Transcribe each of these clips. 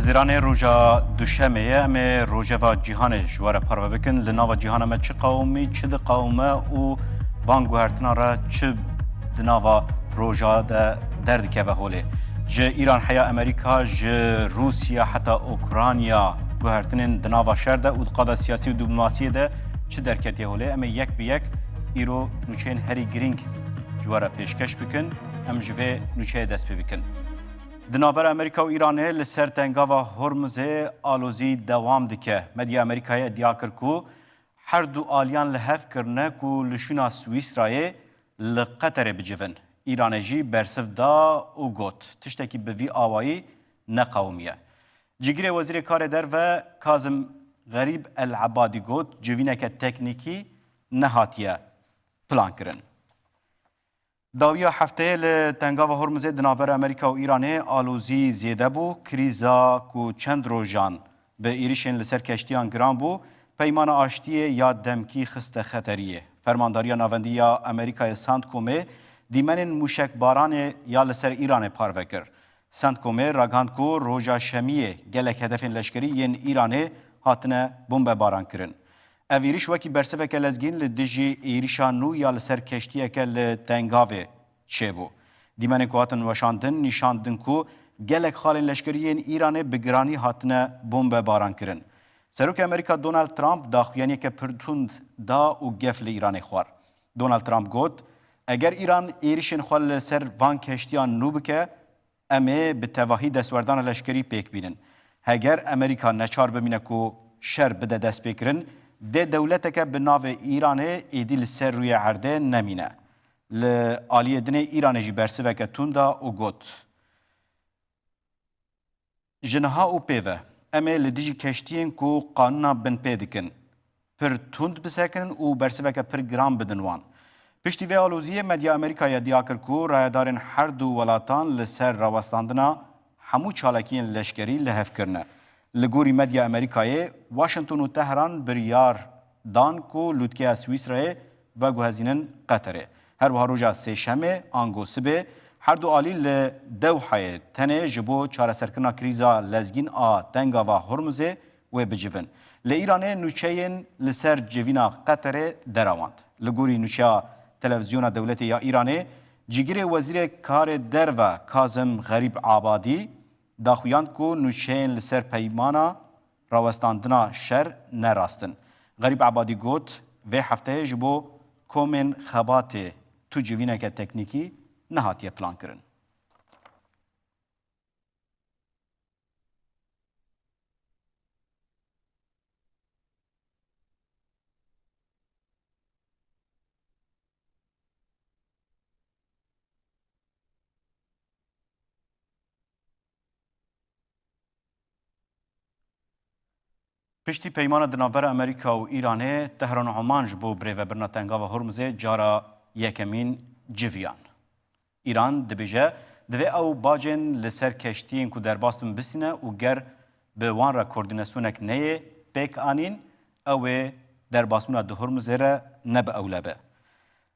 هزیرانê roja duşemê ye em ê rojeva cîhanê ji were parve bikin li nava cîhana me çi qewmî çi diqewme û van guhertina re çi di nava roja de derdikeve holê. Ji Îran heya Amerîka ji Rûsya heta Ukrayna guhertinên di nava şer de û di qada siyasî û diplomasiyê de çi derketiye holê em ê yek bi yek îro nûçeyên herî giring ji were pêşkeş bikin em ji vê nûçeyê dest pê bikin. Di navbera Amerîka û Îranê li ser tengava Hormuzê alozî dewam dike. Medya Amerîkayê iddia kir ku her du aliyan li hev kirine ku li şûna Swîsrayê li Qeterê bicivin. Îranê jî bersiv da û got tiştekî bi vî awayî neqewmiye. Cîgirê Wezîrê Karê Derve Kazim Gerîb El Ebadî got civîneke teknîkî nehatiye plankirin. Dawiya hefteyê li tengava Hormuzê di navbera Amerîka û Îranê alozî zêde bû. Krîza ku çend rojan bi êrişên li ser keştiyan giran bû, peymana aştiyê ya demkî xiste xeteriyê. Fermandariya navendî ya Amerîkayê CENTCOMê dîmenên mûşekbaranê ya li ser Îranê parve kir. CENTCOMê ragihand ku roja şemiyê gelek hedefên leşkerî yên Îranê hatine bombebaran kirin. Ev êriş wekî bersiveke lezgîn li dijî êrişa nû ya li ser keştiyeke li tengavê çêbû. Dîmenên ku hatin weşandin nîşandin ku gelek xalên leşkeriyên Îranê bi giranî hatine bombebaran kirin. Serokê Amerîka Donald Trump daxuyaniyeke pir tund da û gef li Îranê xwar. Donald Trump got, eger Îran êrişên xwe li ser van keştiyan nû bike, em ê bi tevahî destwerdana leşkerî pêk bînin. Heger Amerîka neçar bimîne ku şer bide dest pêkirin, de dewleteke bi navê Îranê êdî li ser rûyê erdê nemîne. Li aliyedinê Îranê jî bersiveke tund da û got. Ji niha û pêve em ê li dijî keştiyên ku qanûna bin pê dikin pir tund bisekin û bersiveke pir giran bidin wan. Piştî vê aloziyê Medya Amerîkayê iddia kir ku rayedarên her du welatan li ser rawestandina hemû çalakiyên leşkerî li hev kirine. Li gorî Medya Amerîkayê, Washington û Tehran biryar dan ku lûtkeya Swîsrayê veguhezînin Qeterê. Her wiha roja sêşemê an sibê her du alî li Dewheyê tenê ji bo çareserkirina krîza lezgîn a tengava Hormuzê wê bicivin. Li Îranê nûçeyên li ser civîna Qeterê derawand. Li gorî nûçeya televizyona dewletê ya Îranê, cîgirê Wezîrê Karê Derve Kazim Gerîb Abadî daxuyand ku nûçeyên li ser peymana rawestandina şer nerastin. Gerîb Abadî got vê hefteyê ji bo komên xebatê tu civîneke teknîkî nehatiye plankirin. Piştî peymana di navbera Amerîka û Îranê, Tehran û Oman ji bo birêvebirina tengava Hormuzê cara yekemîn civiyan. Îran dibêje divê ew bacên li ser keştiyên ku derbas bin bistîne û ger bi wan re koordînasyonek neyê pêk anîn, ew ê derbasbûna di Hormuzê re ne bi ewle be.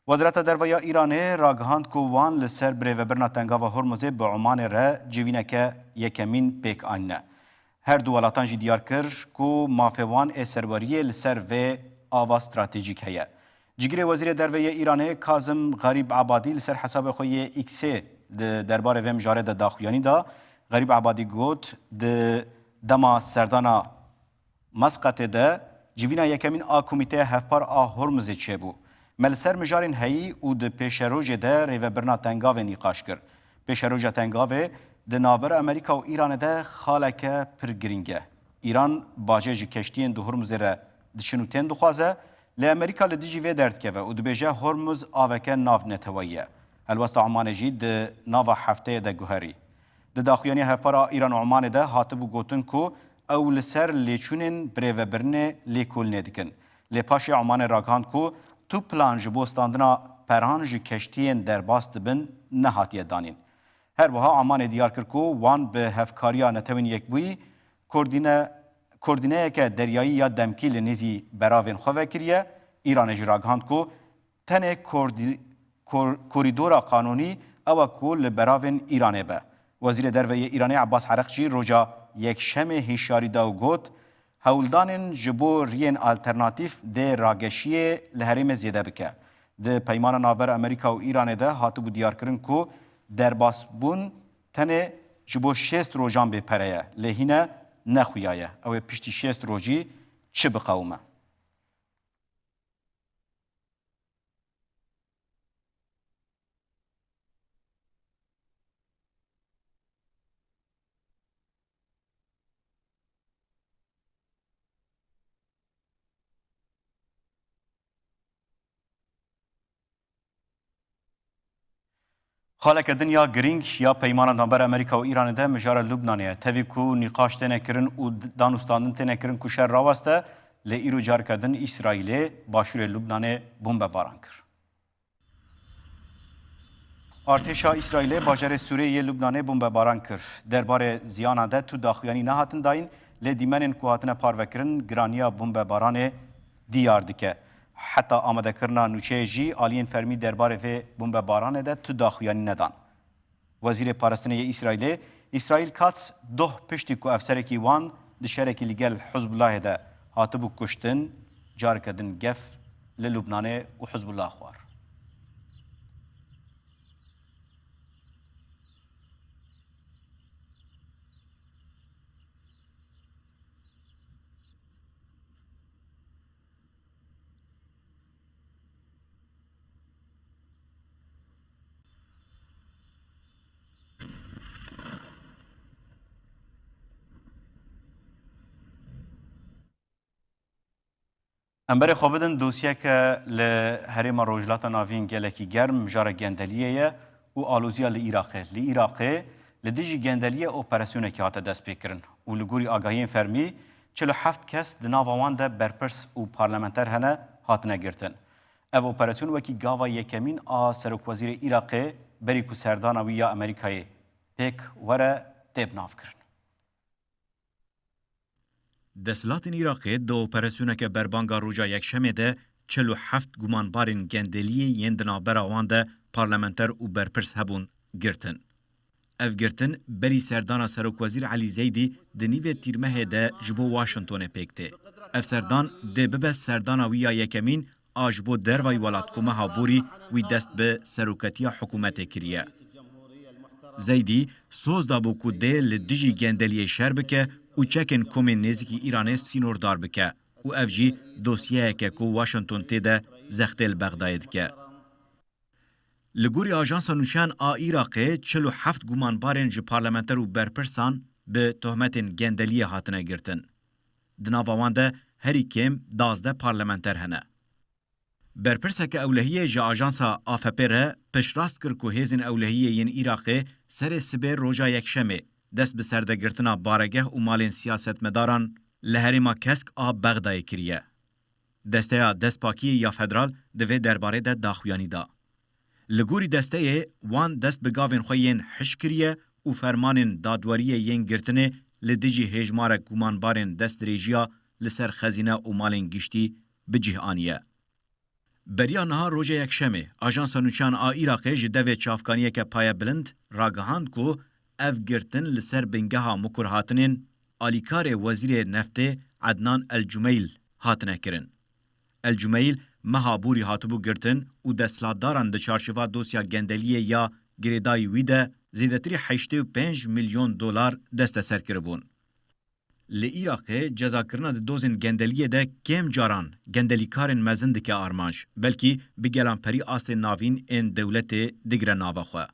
Wezareta Derve ya Îranê ragihand ku wan li ser birêvebirina tengava Hormuzê bi Omanê re civîneke yekemîn pêk anîne. Her du welatan jî diyar kir ku mafê wan ê serweriyê li ser vê ava stratejîk heye. Cîgirê Wezîrê Derveyê Îranê Kazim Gerîb Abadî li ser hesabê xwe yê X'ê di derbarê vê mijarê de daxuyanî da, Gerîb Abadî got di dema serdana Maskatê de civîna yekemîn a Komîteya Hevpar a Hormuzê çêbû. Me li ser mijarên heyî û di pêşerojê de rêvebirina tengavê nîqaş kir. Pêşeroja tengavê di navbera Amerîka û Îranê de xaleke pir giring e. Îran bajê ji keştiyên di Hormuzê re dişin û tên dixwaze, li Amerîka li dijî vê derdkeve û dibêje Hormuz aveke nav neteweyî ye. Helwesta Omanê jî di nava hefteyê de guherî. Di daxuyaniya hevpara Îran û Omanê de hatibû gotin ku ew li ser lêçûnên birêvebirinê lêkolînê dikin. Lê paşê Omanê ragihand ku tu plan ji bo standina peran ji keştiyên derbas dibin nehatiye danîn. Her wiha Omanê diyar kir ku wan bi hevkariya netewên yekbûyî koordîneyeke deryayî ya demkî li nêzî beravên xwe vekiriye. Îranê jî ragihand ku tenê korîdora qanûnî ew e ku li beravên Îranê be. Wezîrê Derveyê Îranê Abbas Hereqçî roja یک شم هشیاری دا و گوت هولدانن جبو رین آلترناتیف ده راگشی لحریم زیده بکه. ده پیمان نابر امریکا و ایران ده هاتو بو دیار کرن که در باسبون تنه جبو 6 روزان به پره لهینه نخویایه او پشتی 6 روزی چه بقومه؟ خالق دنیا گرینگ یا پیمان نامبر امریکا و ایران ده مجار لبنانیه تاوی کو نقاش تنه کرن و دانستاندن تنه کرن کو شر راوسته لی ایرو جار کردن اسرائیل باشور لبنان بمب باران کرد. ارتشا اسرائیل باجر سوریه لبنان بمب باران کرد. درباره زیانه ده تو داخویانی نهاتن داین لی دیمنن کوهاتن پاروکرن گرانیا بمب باران دیار دکه. حتی آماده کرنا نوچه جی آلین فرمی درباره و بمب باران ده تو داخویانی ندان. وزیر پارستانی اسرائیل کاتس دو پشتی کو افسرکی وان دشارکی لگل حزب الله ده هاتبو کشتن جار کردن گف للبنان و حزب الله خوار. امبر خوابدن دوسیه که لحریم روجلات ناوین گلکی گرم جار گندلیه و آلوزیا لعراقه لدیجی گندلیه اپراسیونه که هاته دست بکرن و لگوری آگاهین فرمی 47 کس دناوان ده برپرس و پارلمنتر هنه هاتنه گرتن. او اپراسیون وکی گاوا یکمین سروک وزیر عراقه بری کو سردان ویا امریکای پیک وره تیب ناف کرن. دسلاتین عراقی دو اپراسیونه که بربانگا روژا یک شمه ده 47 گمانبارین گندلیه یندنا براوان ده پارلمنتر و برپرس هبون گرتن. اف گرتن بری سردان سروک وزیر علی زیدی دنیو تیرمه ده جبو واشنطن پیکته. اف سردان ده ببست سردان ویا یکمین آجبو دروای ولات کومه ها بوری وی دست به سروکتیا حکومت کریه. زیدی سوز دابو کو ده لدیجی گندلیه شر بکه و چکن کومین نزیکی ایرانه سینور دار بکه و اف جی دوسیه که کو واشنطن تیده زختل بغداید که. لگوری آژانس نوشان عراقی 47 گمانبارن جی پارلمنتر و برپرسان به تهمت گندلیه هاتنه گرتن. دناوان ده هری کم 12 پارلمنتر هنه. برپرسک اولهیه جا آژانس آفپره پشراست کر که هیزن اولهیه ین عراقی سر سبه روژا یک شمه دست به سردگرتنا بارگه و مالین سیاست مداران لحریما کسک آب بغدای کریه. دسته دست پاکی یا فدرال دوی درباره ده داخویانی دا. لگوری دسته وان دست به گاوین خویین حش کریه و فرمانین دادوریه ین گرتنه لدیجی هجمار گمانبارین دست ریجیا لسر خزینه و مالین گشتی بجه آنیه. بریا نها روژه یک شمه آژانس نوچان عراقی جدوی چافکانیه که پای بلند راگهاند کو اف گرتن لسر بنگه ها مکر هاتنین آلیکار وزیر نفت عدنان الجمیل هاتنه کرن. الجمیل مهابوری هاتبو گرتن و دستلاتداران ده چارشوا دوسیا گندلیه یا گریدای ویده زیدتری 85 میلیون دلار دست سر کربون. لعراق جزا کرنا ده دوزن گندلیه ده کم جاران گندلیکارن مزند که آرمانش بلکی بگلان پری آست ناوین این دولت دگره ناوخواه.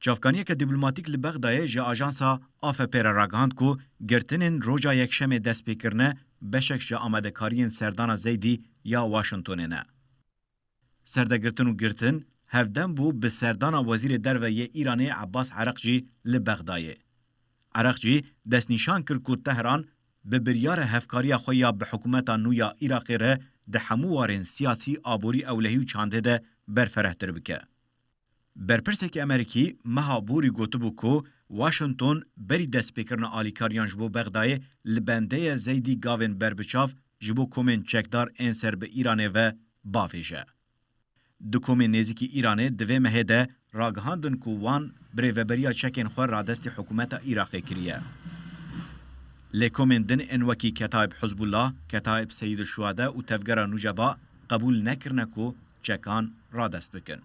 چافکانیه که دیپلماتیک لبغدای جا آژانسا آفپر راگاند کو گرتنین روژا یک شمه دست پیکرنه بشک جا آمده کارین سردان زیدی یا واشنطنه نه. سردگرتن و گرتن هفدن بو به سردان وزیر درویه ایرانی عباس عراقجی لبغدایه. عراقجی دست نشان کرد که تهران به بریار هفکاری خویا به حکومت نویا عراقی ره ده هموارین سیاسی آبوری اولهی و چانده ده برفره تر بکه. برپرسک امریکی مهابوری گوتبو کو واشنطن بری دست بکرن آلیکاریان جبو بغدای لبنده زیدی گاوین بربچاف جبو کومن چکدار انسر به ایرانه و بافیشه. دو کومن نزیکی ایرانه دوی مهده راگهاندن کو وان بری وبریا چکن خور را دست حکومت عراقی کریه. لکومن دن انوکی کتایب حزب الله کتایب سید الشهدا و تفجر نجبا قبول نکرنه کو چکان را دست بکن.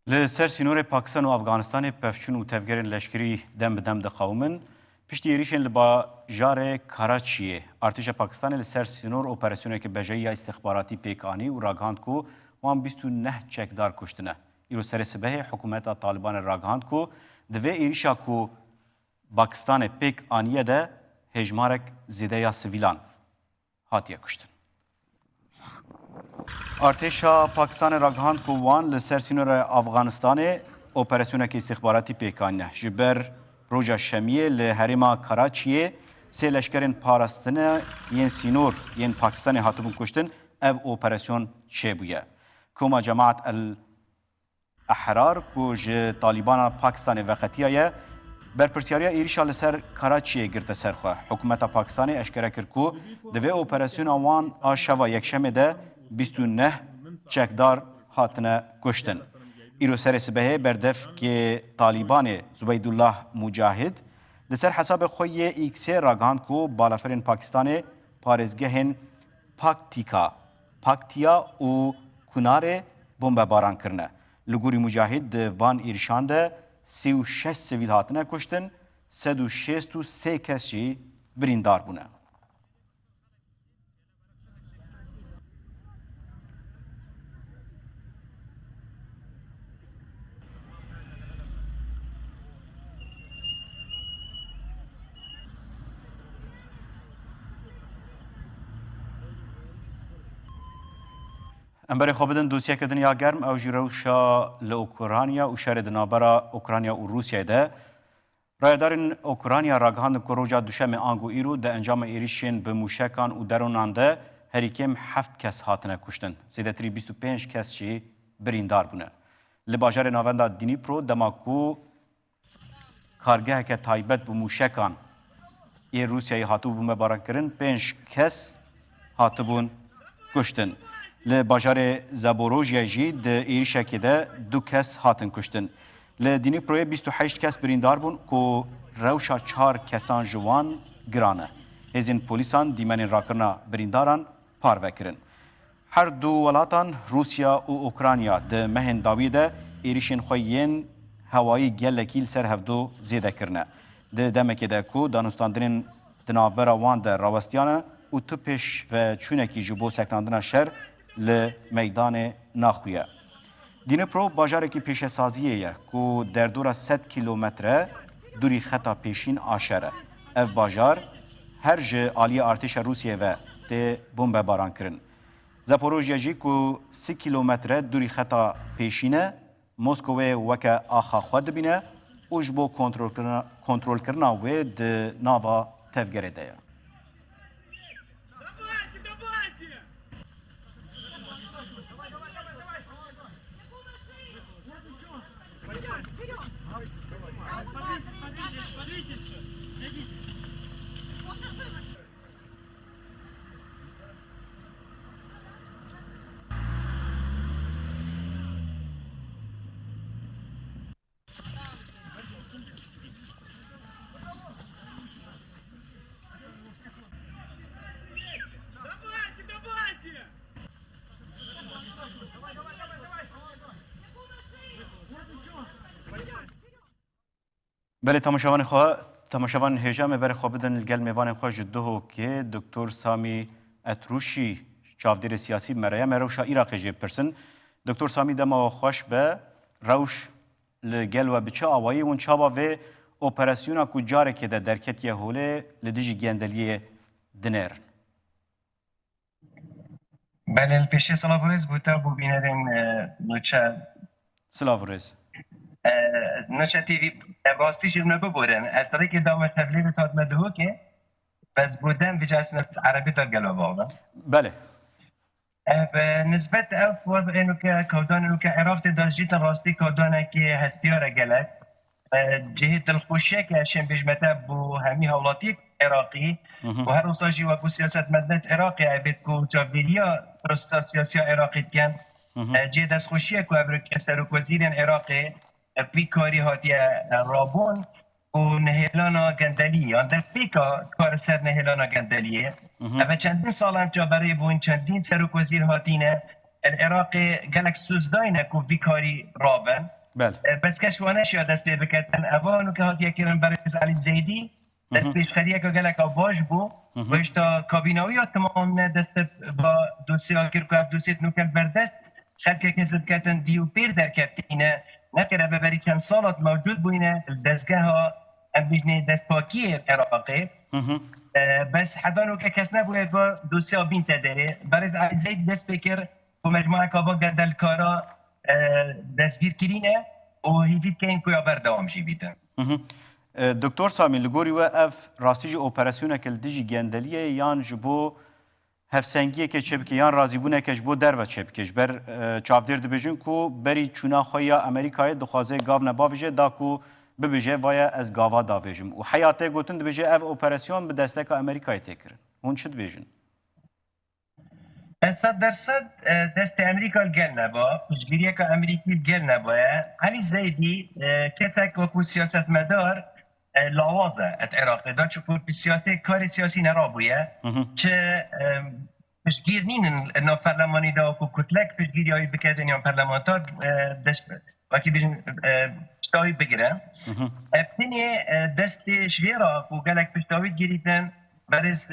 لسر سینور پاکستان و افغانستان پفچون و تفجر لشکری دم بدم دخومن پشتی ایریشن لبا جار کراچیه ارتش پاکستان لسر سینور اپراسیونه که بجایی استخباراتی پیکانی و راگهاند کو وان 29 چکدار کشتنه. ایرو سر سبه حکومت طالبان راگهاند کو دوی ایریشا کو پاکستان پیک آنیه ده هجمارک زیده یا سویلان هاتیه کشتن. ارتشا پاکستان راگهاند کو وان لسر سینور افغانستان اپراسیونه که استخباراتی پیکانیه جبر روژا شمیه لحرما کراچیه سه لشکرین پاراستنه ین سینور ین پاکستان هاتبون کشتن او اپراسیون چه بویه. کوما جماعت الاحرار کو ج طالبان پاکستان وقتیه برپرسیاریا ایریشا لسر کراچیه گرته سرخواه. حکومت پاکستانی اشکره کرد کو دوی اپراسیون آوان آشوا یکشمه ده 29 چکدار هاتنه کشتن. ایرو سر سبهه بردف که طالبان زبیدالله مجاهد لسر حساب خوی ایکس راگاند کو بالافرین پاکستان پارزگهن پاکتیا و کنار بمب باران کرنه. لگوری مجاهد وان ایرشانده 36 سویل هاتنه کشتن 163 کسی بریندار بونه. امبر خوابدن دوسیه که دنیا گرم او جیروشا لأوکرانیا و شهر دنابرا اوکرانیا و روسیه ده رایدارین اوکرانیا راگهاند کروجا دوشم آنگو ایرو ده انجام ایریشین به موشکان و درونان ده هریکم 7 کس هاتنه کشتن. زیدتری 25 کس چی بریندار بونه. لباجار ناوندا دینیپرو دماکو کارگه که تایبت به موشکان ای روسیه هاتو بومه باران کرن 5 کس هاتبون کشتن. لباجار زابوروژیا جی ده ایریشکی ده 2 کس هاتن کشتن. لدینیپروی 28 کس بریندار بون که روشا 4 کسان جوان گرانه. هزین پولیسان دیمنین راکرنا برینداران پارو کرن. هر دو ولاتان روسیا و اوکرانیا ده مهن داوی ده ایریشین خویین هوایی گلکیل سر هفدو زیده کرنه. ده دمکی ده که دانستاندرین دنابرا وان ده راوستیانه و توپش و چونکی جبو سکتاندنا شر لمیدان ناخویه. دینپرو باجاره که پیش سازیه که در دور 100 کیلومتره دوری خطا پیشین آشره. اف باجار هر جه آلی ارتش روسیه و ده بمب باران کرن. زاپوروژیا جی که 30 کیلومتره دوری خطا پیشینه مسکوه وکه آخا خود بینه و جبو کنترول کرنا و ده ناوا تفگره ده. بله تماشاوان هجام بر خوابدن الگل میوان خواه جدوه که دکتر سامی اتروشی چافدیر سیاسی مریم روشا عراق جیب پرسن. دکتر سامی دما خوش به روش لگل و بچه آوایی ون چابا و اپراسیونا کجاره که در درکتیه هوله لدیجی گندلیه دنر. بله الپیشه سلاورز بوده بو بینرین نوچه سلاورز نوچه تیوی راستی شیر نگو بودن از طریق که دام تبلیغ تاد مدهو که بس بودن و جاسن عربی تا گلو باقا بله نسبت اف و اینو که کودان اینو که عراق داشتید راستی کودانه که هستیاره گلد جهت الخوشیه که اشن بجمته بو همی حولاتی عراقی و هر روساجی و بو سیاست مدنت عراقی عبید کو جاویلیا پروسس سیاسی عراقی کن جه دستخوشیه که ابرک سروک وزیر عراقی بی کاری هاتی رابون و نهیلانا گندلی یا دست بیکا کار سر نهیلانا گندلیه اما چندین سالان جا برای بوین چندین سروک وزیر هاتینه العراق گلک سوزداینه که بی کاری رابن بله بس کشوانش یا دست بکتن اوانو که هاتیه کرن برای علی زیدی دست پیش خریه که گلک آواج بو و اشتا کابیناوی ها تمام دست با دوسیه ها کرد که دوسیه نوکل بردست خلق که کسد کتن دیو پیر در کتینه نکره ببری چند سالات موجود بوینه دستگاه ها ام بجنه دست پاکی عراقی بس حدانو که کس نبوه با دوسیه ها بین تداره برای علی زید دست بکر و مجموعه کابا گردل کارا دستگیر کرینه و هیوید که این کویا بردوام جی بیدن دکتور سامی لگوری و اف راستی جو اپراسیونه که لدیجی گندلیه یان جبو هفسنگیه که چبکه یان رازیبونه که جبو در و چبکش بر چافدیر دبیجون کو بری چونا خویا امریکای دخوازه گاو نباویجه دا کو ببیجه وایا از گاوا داویجم و حیاته گوتن دبیجه اف اپراسیون به دستک امریکای تکرن هون چه دبیجن؟ 100% دست امریکا گل نبا پشگیریه که امریکی گل نبایه علی زیدی کسک وکو سیاست مدار لاوازه ات عراق دا چپور پی سیاسی کار سیاسی نرابویه که پشگیر نین نو پرلمانی دا وکو کتلک پشگیری هایی بکردن یا پرلمانتار وکی بیشن پشتاوی بگیرن ابتینی دست شویرا و گلک پشتاوی گیریدن برز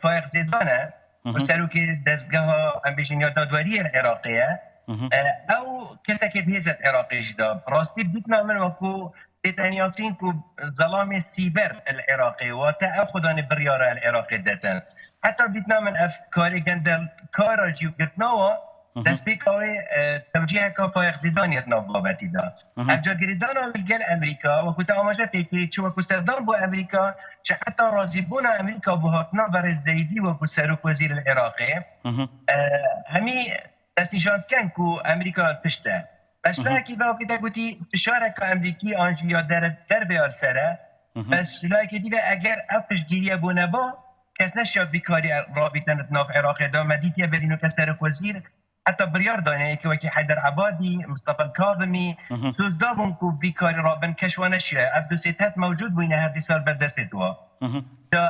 فایق زیدانه و سروک دستگاه ام بیشن یا دادواری عراقیه او کسی که بیزت عراقی جدا راستی بیت نامن وکو دیتانیاتین که ظلام سیبر العراقی و تا خودان بریار العراقی دتن حتی بیت نامن افکاری گندل کارا جیو گرتناوا دست بیکاوی توجیه که پایق زیدانیت نابابتی دا افجا گریدان والگل امریکا و کتا آماجه پیکی چو وکو سردان بو امریکا چه حتی رازی بونا امریکا بو هاتنا برای زیدی وکو سروک وزیر العراقی همی دست نشان کن که امریکا پشته بس که با که گویی فشار که امریکی آنجا یا در بیار سره بس لایک دیگه اگر افش گیریه بونه با کس نشد بیکاری رابطه ناف عراق دا مدیتیه برینو که سروک وزیر حتی بریار دانه که وکی حیدر عبادی مصطفى الكاظمی توزدابون که بیکاری رابن کشوانشیه افدوسیتت موجود بوینه هر دی سال بردست وا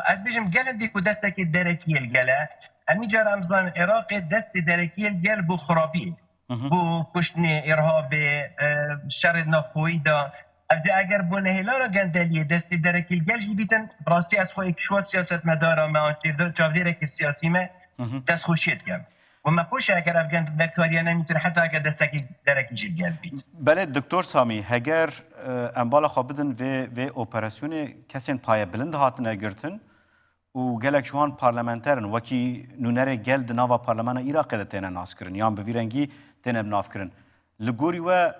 از بیشم گل دی که دسته که درکی الگله همی جا رمزان عراق دست درکی الگل بو خرابی بو کشتن ارهاب شر نافوی دا اگر بو نهیلانا گندلیه دست درکی الگل جی بیتن راستی از خوی کشوات سیاست مدارا ما چاودیره که سیاسی ما دست خوشید کم و ما خوشه اگر افغان دکاریه نمیتونه حتی اگر دستکی درکی جی گل بیت بله دکتور سامی هگر انبالا خوابدن و اپراسیون کسین پایه بلند هاتنه گرتن و گلک شوان پارلمانترن وکی نونره گل دناوا پارلمان عراق ده تینه ناس کرن یا بویرنگی تینه بناف کرن لگوری و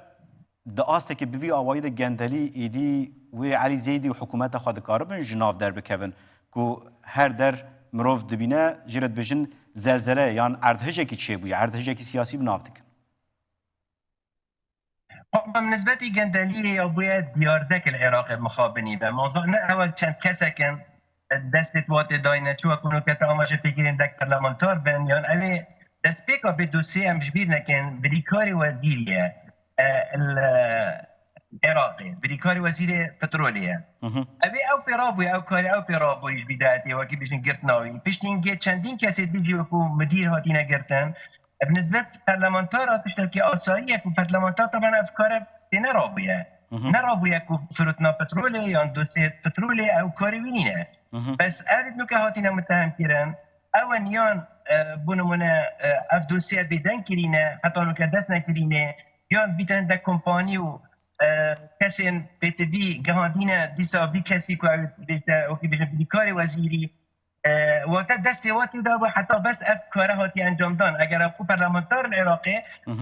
دعاسته که بوی آوائی ده گندلی ایدی و علی زیدی و حکومت خود کاربن جناف در بکبن که هر در مروف دبینه جرد بجن زلزله یان اردهجه کی چه بوی اردهجه کی سیاسی بناف دکن نسبتی گندلی یا باید دیاردک العراق مخابنی به موضوع نه اول چند کسکن دستت وات داینه چو کنو که تماشا بگیرین دک پارلمانتار بن یا اوی دست بیکا به دوسیه هم جبیر نکن بریکاری وزیریه العراقی بریکاری وزیر پترولیه اوی او پیرابوی او کاری او پیرابوی بدايتي وكي باش نقرتناوي باش نجي چندین کسی دیجی وکو مدیر هاتی نگرتن بالنسبه پارلمانتار تشتركي آساییه که پارلمانتار طبعا افکار نرابویه نرابویه که فروتنا پترولی یا دوسیه پترولی او کاری وینینه بس اوید نو که هاتی نمتهم کرن او نیان بونمونه اف دوسیه بیدن کرینه حتی نو که دست نکرینه یا بیتن ده کمپانی و کسی بیت دی گهاندینه دیسا وی کسی که اوکی بیشن بیکاری وزیری وقت دستی واتی دا و حتی بس اف کاره هاتی انجام دان اگر اف پارلمانتار العراقی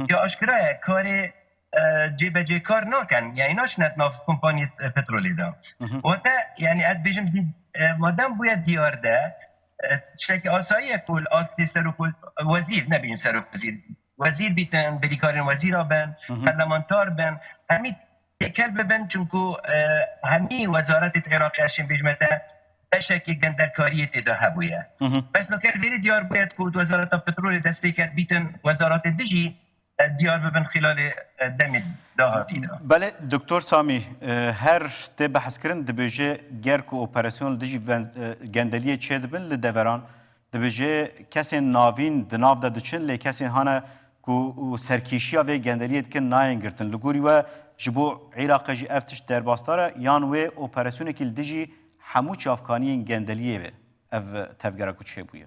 یا اشکراه کار جیب جی کار نکن یعنی ناشنت ناف کمپانی پترولی دا وقت یعنی اد بیشم مادم باید دیار ده شکل آساییه کل آتی سر و کل وزیر نبین سر و وزیر بیتن بدیکارین وزیر بن پارلمانتار بن همی کل ببن چونکو همی وزارت عراقی اشین بجمته بشکی گندکاری تدا هبویه بس نکر ویری دیار باید که وزارت پترول دست بکرد بیتن وزارت دیجی دیار ببن خلال دم داهاتی دا بله دکتر سامی هر ته بحث کردن دبیجه گرک و اپراسیون دیجی گندلیه چه دبن لدوران دبیجه کسی ناوین دناو داده چن لی کسی هانه کو سرکیشیا و گندلیت که ناین گرتن لگوری و جبو عراق جی افتش در باستاره یان و اپراسیون که دیجی همو چافکانی گندلیه به او تفگره کو چه بویه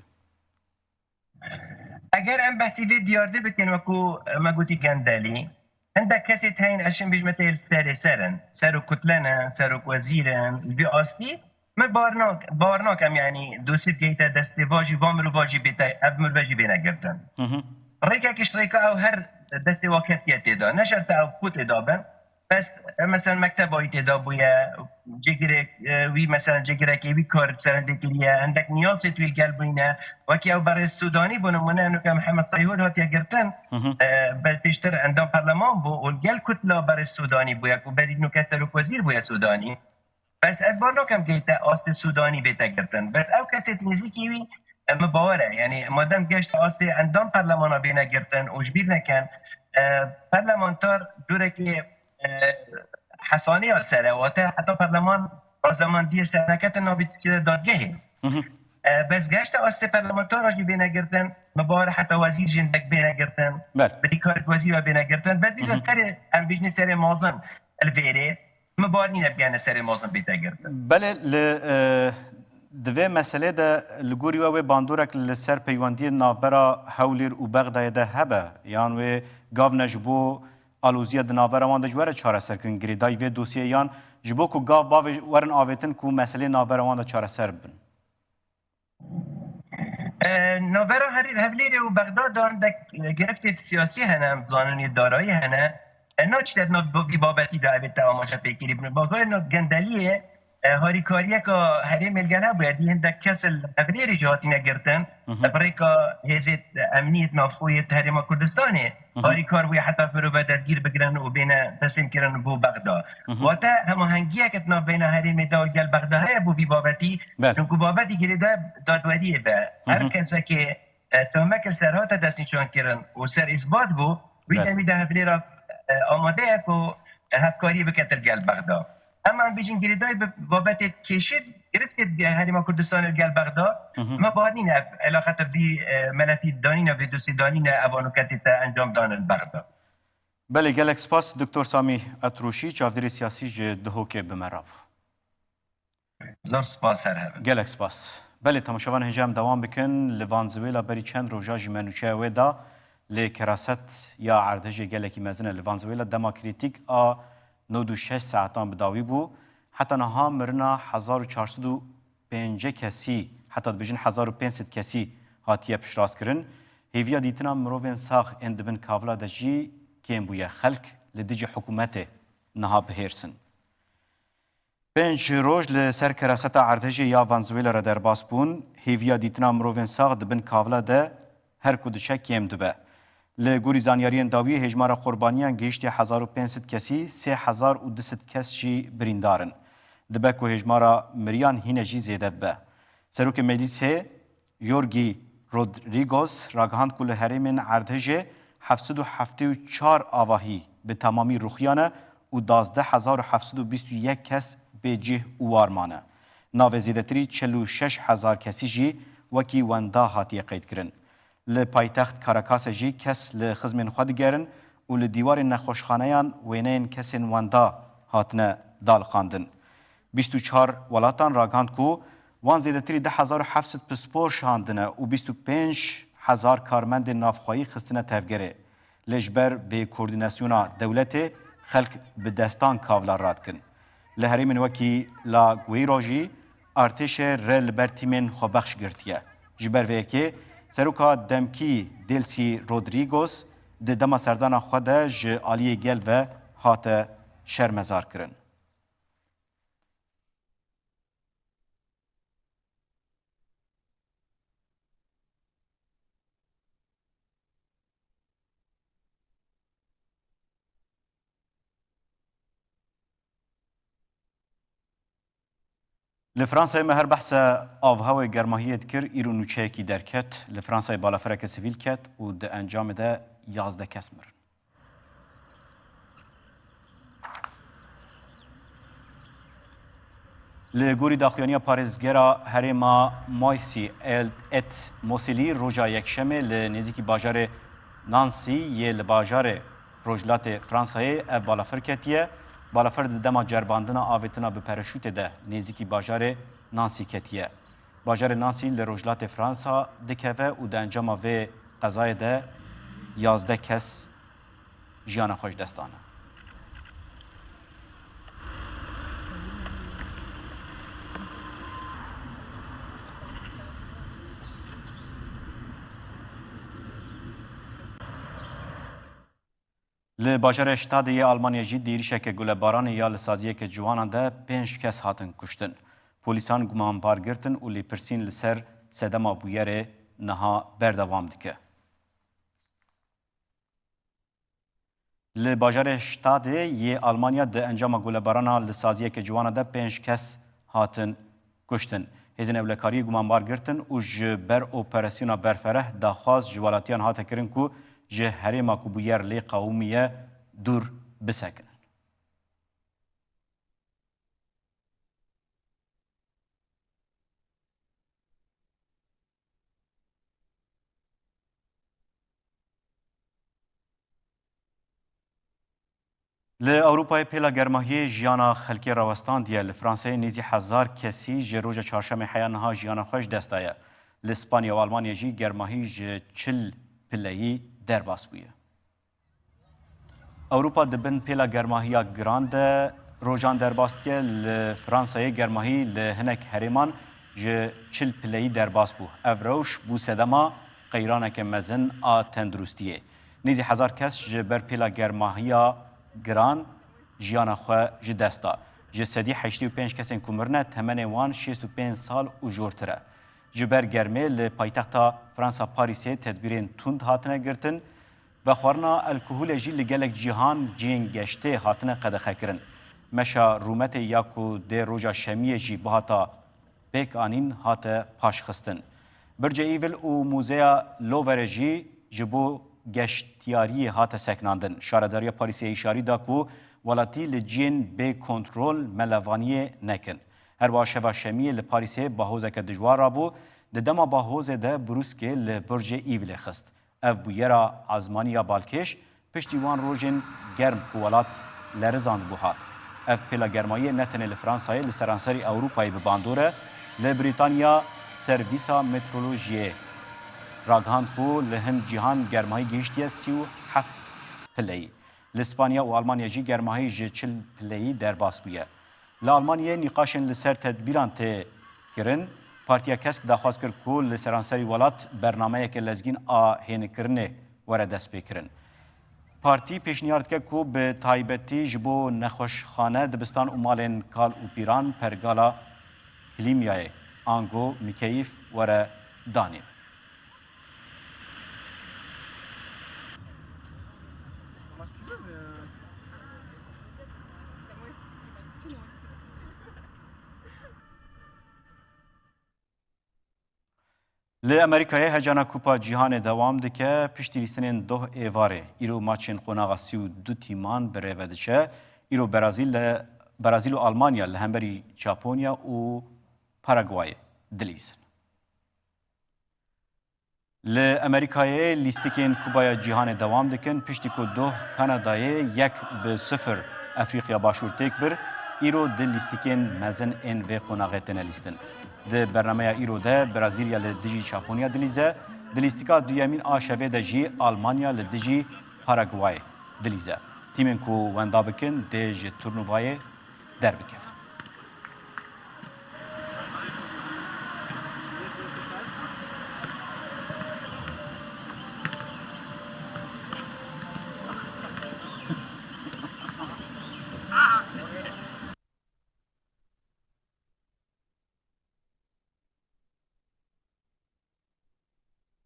اگر ام بسی وی دیارده بکن وکو مگوتی گندلی عندك کسی تاین اشن بیش مثل سر و کتلنا سر و وزیرن بی آستی ما بارناک هم یعنی دوسیب گیتا دستی واجی وامرو واجی بیتا ابمر واجی بینا گرتن ريكا كيش ريكا او هر دسي وكاتيات تدا نشرت او فوت ادابن بس مثلا مكتب ايت ادابويا جيجريك وي مثلا جيجريك وي كور سرندكليا عندك نيوسيت وي قلبينا وكي او بري السوداني بنمونه انه محمد صيهود هاتي قرتن بل بيشتر عندهم برلمان بو والقل كتله بري السوداني بويا وبري انه كسر وزير بويا سوداني بس ادبارنا كم جيتا اوست السوداني بيتا قرتن بس او كاسيت نزيكي مباوره يعني مادام گشت آسته اندام پرلمانا بینه گرتن و جبیر نکن پرلمانتار دوره که حسانی ها سره و حتی پرلمان زمان دیر سرنکت نابید دادگهه بس گشت آسته پرلمانتار را بینه گرتن مباوره حتی وزیر جندک بینه گرتن بدیکارت وزیر بینه گرتن بس دیزن کاری هم بیشنی سر مازن الویره مباوره نینه بیانه سر مازن بیتا گرتن بله دوی مسئله ده لگوری و باندورک لسر پیوندی نابرا هولیر و بغدای ده هبه یان و گاو نجبو آلوزی ده نابرا وان ده جواره چاره سر کن گریدای و دوسیه یان جبو که گاو باوی ورن آویتن که مسئله نابرا وان ده چاره سر بن نابرا هبلیری و بغداد دارن ده گرفت سیاسی هنه زانونی دارایی هنه ناچ ده بی بابتی ده اویت آماشه پیکری بنو بازای نو گندلیه هاریکاریه که هری ملگنه باید این ده کسل اغلیری جهاتی نگرتن برای که هزید امنیت نافویت هریما کردستانه هاریکار باید حتی برو و دستگیر بگیرن و بین تسلیم کرن بو بغداد و تا همه هنگیه که تناف بین هریم دا و گل بغداد های بو بی بابتی چونکو بابتی گریده دادوریه به هر کسی که تهمک سرها دستنشان کرن و سر اثبات بو وید امیده هفلی را آماده که هفکاری بکتر گل بغداد اما بیشین گریدای بابت کشید گرفت هریما کردستان گل بغداد ما باید این علاقه بی ملتی دانین و دوسی دانین اوانو کتیت انجام دانن بغداد بله گلک سپاس دکتر سامی اتروشی چافدری سیاسی دهوکه بمراف زور سپاس هر هبن گلک سپاس بله تماشاوان هنجام دوام بکن لوانزویلا بری چند روژا جمنوچه ویدا لکراست یا عردج گلکی مزنه لوانزویلا دما کریتیک نود و 6 ساعتان بداوی بو حتی نها مرنا 1405 کسی حتی بجن 1500 کسی هاتیه پشراس کرن هیویا دیتنا مروین ساخ اندبن کابلا دجی کم بویا خلق لدیج حکومت نها بهرسن 5 روز لسر کراست عردج یا وانزویلا را در باس بون هیویا دیتنا مروین ساخ دبن کابلا ده هر کدشه کم دبه لگوری زانیاریان داوی هجمار قربانیان گیشتی 1500 کسی 3200 کس جی بریندارن دبه که هجمار مریان هینه جی زیدت به سروک مجلسه یورگی رودریگوس راگهاند کل هرمین عردهجه 774 آواهی به تمامی روخیانه و 12721 کس به جه اوارمانه ناو زیدتری 46000 کسی جی وکی وندا هاتی قید کرن لپایتخت کاراکاس جی کس لخزمین خود گرن و لدیوار نخوشخانهان وینین کسین وندا هاتنه دال خاندن 24 ولاتان راگاند کو وان زیدتری 10700 پسپور شاندنه و 25000 کارمند نافخوایی خستنه تفگره لجبر به کوردیناسیونا دولت خلق به دستان کاولا راد کن لهریمن وکی لا گویروجی ارتش رل برتیمن خوبخش گرتیه جبر ویکه سروکا دمکی دیلسی رودریگوس د دما سردانا خود ج آلی گل و هات شرمزار کرن لفرانسای مهر بحث آوهوی گرماهیت کر ایرو نوچه کی درکت لفرانسای بالافرک سیویل کت و ده انجام ده 11 کس مرن. لگوری داخویانی پارێزگەرا هەرێما مایسی ات موسیلی ڕۆژا یەکشەمێ لە نێزیکی باژارێ نانسی یê li bajarê rojhilatê Fransayê ev balafir ketiye. Balafir di dema cerbandina avêtina bi pereşûtê de nêzîkî bajarê Nansî ketiye. Bajarê Nansî li rojhilatê Fransa dikeve û di encama vê qezayê de 11 kes jiyana xwe ji dest dane. Li bajarê Ştadiyê Almanya jî dêrîşeke gulebaranê ya li saziyeke ciwanan de 5 kes hatin kuştin. Polîsan gumanbar girtin û lêpirsîn li ser sedema bûyerê niha berdewam dike. Li bajarê Ştadê yê Almanya di encama gulebarana li saziyeke ciwanan de 5 kes hatin kuştin. Hêzên Ewlekariyê gumanbar girtin û ji ber operasyona berfereh daxwaz ji welatiyan hate kirin ku ji herêma ku bûyer lê qewmiye dûr bisekin. Li Ewropayê pêla germahiyê jiyana xelkê rawestandiye li Fransayê nêzî 1000 kesî ji roja çarşemê heya niha jiyana xwe ji dest daye. Li Spanya û Almanya jî germahî ji 40 pileyî derbas bûye. Ewropa dibin pêla germahiya giran de rojan derbas dike. Li Fransayê germahî li hinek herêman ji 40 pileyî derbas bû. Ev rewş bû sedema qeyraneke mezin a tendurustiyê. Nêzî 1000 kes ji ber pêla germahiya giran jiyana xwe ji dest da. Ji sedî 85 kesên ku mirine temenê wan 65 sal û jortir e. Ji ber germê li paytexta Fransa Parîsê tedbîrên tund hatine girtin. Vexwarina alkoholê jî li gelek cîhan cihên geştê hatine qedexekirin. Meşa rûmetê ya ku dê roja şemiyê jî bihata pêk anîn hate paşxistin. Birca Îvil û Muzeya Louvre jî ji bo geştiyariyê hate seknandin. Şaredariya Parîsê îşarî da ku welatî li cihên bê kontrol melevaniyê nekin. Her ba şeva şemiyê li Parîsê bahozeke dijwar rabû. Di dema bahozê de brûskê li Birca Îvilê xist. Ev bûyera azmaniya balkêş piştî wan rojên germ ku welat lerizand bû hat. Ev pêla germayiyê ne tenê li Fransayê li seranserî Ewropayê bi bandor e. Li Brîtanya servîsa metrolojiyê ragihand ku li hin cîhan germahî gihîştiye 37 pileyî. Li Spanya û Almanya jî germahî ji 40 pileyî derbas bûye. Li Almanyayê nîqaşên li ser tedbîran tê kirin. Partiya Kesk daxwaz kir ku li seranserî welat bernameyeke lezgîn a hênkirinê were dest pê kirin. Partî pêşniyar dike ku bi taybetî ji bo nexweşxane dibistan û malên kal û pîran pergala klîmyayê ango mikeyîf were danî. Li Amerîkayê hecana Kupa Cîhanê dewam dike. Piştî lîstinên doh êvarê îro maçên qonaxa 32 tîman bi rêve diçe. Îro Brazîl û Almanya li hemberî Japonya û Paraguayê dilîzin. Li Amerîkayê lîstikên Kupaya Cîhanê dewam dikin. Piştî ku doh Kanadayê 1-0 Efrîqiya Başûr têk bir. Îro di lîstikên mezin ên vê qonaxê têne lîstin. Di bernameya îro de Brazîlya li dijî Japonya dilîze. Di lîstika duyemîn a şevê de jî Almanya li dijî Paraguay dilîze. Tîmên ku wenda bikin dê ji turnuvayê derbikevin.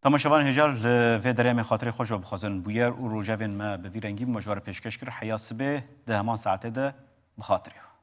تماشاوان هجار لوی دریم خاطر خوش و بخوازن بویر و روژاوین ما به ویرنگی مجوار پیشکش کرد حیا سبه ده همان ساعته ده بخاطره.